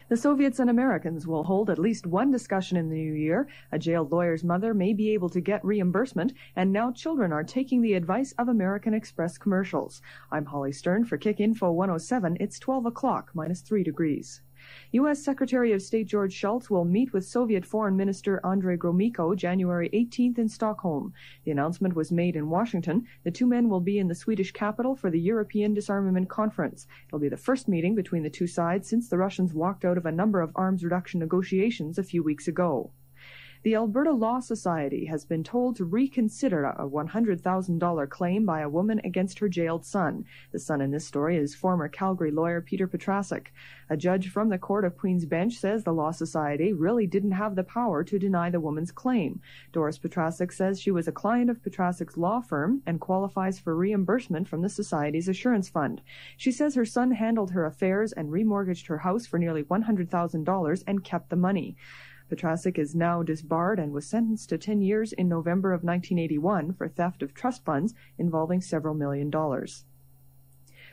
The Soviets and Americans will hold at least one discussion in the new year. A jailed lawyer's mother may be able to get reimbursement, and now children are taking the advice of American Express commercials. I'm Holly Stern for KIK Info 107. It's 12 o'clock, -3 degrees. U.S. Secretary of State George Shultz will meet with Soviet Foreign Minister Andrei Gromyko January 18th in Stockholm. The announcement was made in Washington. The two men will be in the Swedish capital for the European Disarmament Conference. It'll be the first meeting between the two sides since the Russians walked out of a number of arms reduction negotiations a few weeks ago. The Alberta Law Society has been told to reconsider a $100,000 claim by a woman against her jailed son. The son in this story is former Calgary lawyer Peter Petrasuk. A judge from the Court of Queen's Bench says the Law Society really didn't have the power to deny the woman's claim. Doris Petrasuk says she was a client of Petrasuk's law firm and qualifies for reimbursement from the Society's assurance fund. She says her son handled her affairs and remortgaged her house for nearly $100,000 and kept the money. Petrasuk is now disbarred and was sentenced to 10 years in November of 1981 for theft of trust funds involving several $1 million.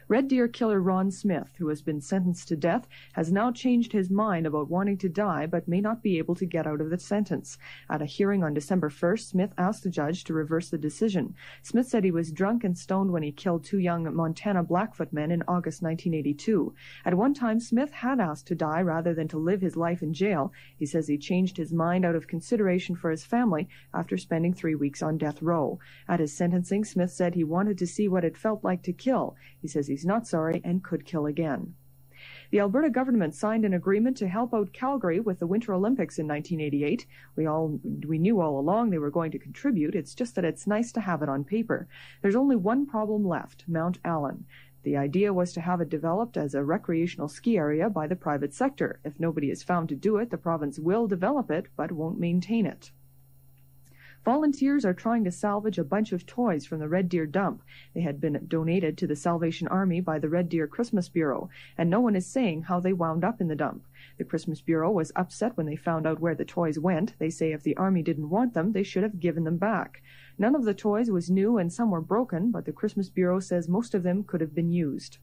Red Deer killer Ron Smith, who has been sentenced to death, has now changed his mind about wanting to die but may not be able to get out of the sentence. At a hearing on December 1st, Smith asked the judge to reverse the decision. Smith said he was drunk and stoned when he killed two young Montana Blackfoot men in August 1982. At one time, Smith had asked to die rather than to live his life in jail. He says he changed his mind out of consideration for his family after spending 3 weeks on death row. At his sentencing, Smith said he wanted to see what it felt like to kill. He says he's not sorry and could kill again. The Alberta government signed an agreement to help out Calgary with the Winter Olympics in 1988. We knew all along they were going to contribute. It's just that it's nice to have it on paper. There's only one problem left, Mount Allen. The idea was to have it developed as a recreational ski area by the private sector. If nobody is found to do it, the province will develop it but won't maintain it. Volunteers are trying to salvage a bunch of toys from the Red Deer dump. They had been donated to the Salvation Army by the Red Deer Christmas Bureau, and no one is saying how they wound up in the dump. The Christmas Bureau was upset when they found out where the toys went. They say if the Army didn't want them, they should have given them back. None of the toys was new and some were broken, but the Christmas Bureau says most of them could have been used.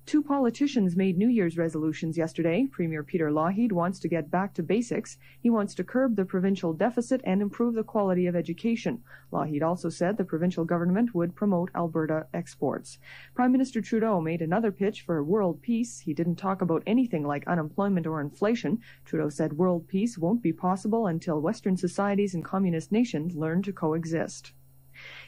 Two politicians made New Year's resolutions yesterday. Premier Peter Lougheed wants to get back to basics. He wants to curb the provincial deficit and improve the quality of education. Lougheed also said the provincial government would promote Alberta exports. Prime Minister Trudeau made another pitch for world peace. He didn't talk about anything like unemployment or inflation. Trudeau said world peace won't be possible until Western societies and communist nations learn to coexist.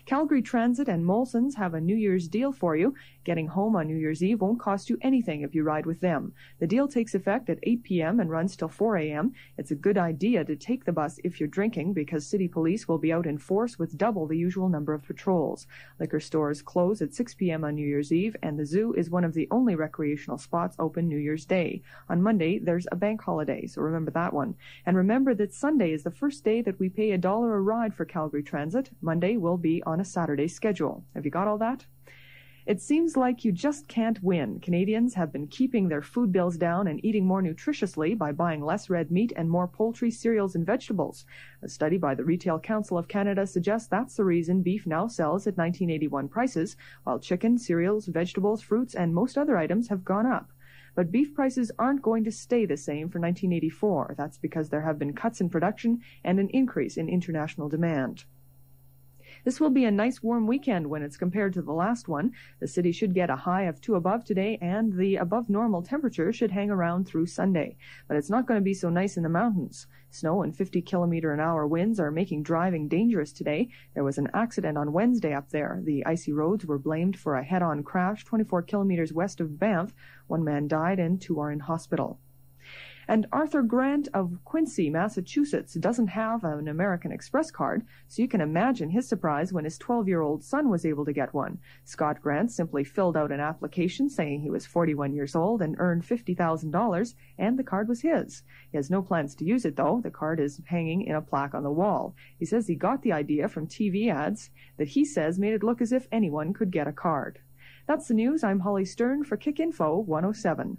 Calgary Transit and Molsons have a New Year's deal for you. Getting home on New Year's Eve won't cost you anything if you ride with them. The deal takes effect at 8 p.m. and runs till 4 a.m. It's a good idea to take the bus if you're drinking because city police will be out in force with double the usual number of patrols. Liquor stores close at 6 p.m. on New Year's Eve, and the zoo is one of the only recreational spots open New Year's Day. On Monday, there's a bank holiday, so remember that one. And remember that Sunday is the first day that we pay $1 a ride for Calgary Transit. Monday will be on a Saturday schedule. Have you got all that? It seems like you just can't win. Canadians have been keeping their food bills down and eating more nutritiously by buying less red meat and more poultry, cereals, and vegetables. A study by the Retail Council of Canada suggests that's the reason beef now sells at 1981 prices, while chicken, cereals, vegetables, fruits, and most other items have gone up. But beef prices aren't going to stay the same for 1984. That's because there have been cuts in production and an increase in international demand. This will be a nice warm weekend when it's compared to the last one. The city should get a high of 2 above today, and the above normal temperature should hang around through Sunday. But it's not going to be so nice in the mountains. Snow and 50-kilometer-an-hour winds are making driving dangerous today. There was an accident on Wednesday up there. The icy roads were blamed for a head-on crash 24 kilometers west of Banff. 1 man died and 2 are in hospital. And Arthur Grant of Quincy, Massachusetts, doesn't have an American Express card, so you can imagine his surprise when his 12-year-old son was able to get one. Scott Grant simply filled out an application saying he was 41 years old and earned $50,000, and the card was his. He has no plans to use it, though. The card is hanging in a plaque on the wall. He says he got the idea from TV ads that he says made it look as if anyone could get a card. That's the news. I'm Holly Stern for KIK Info 107.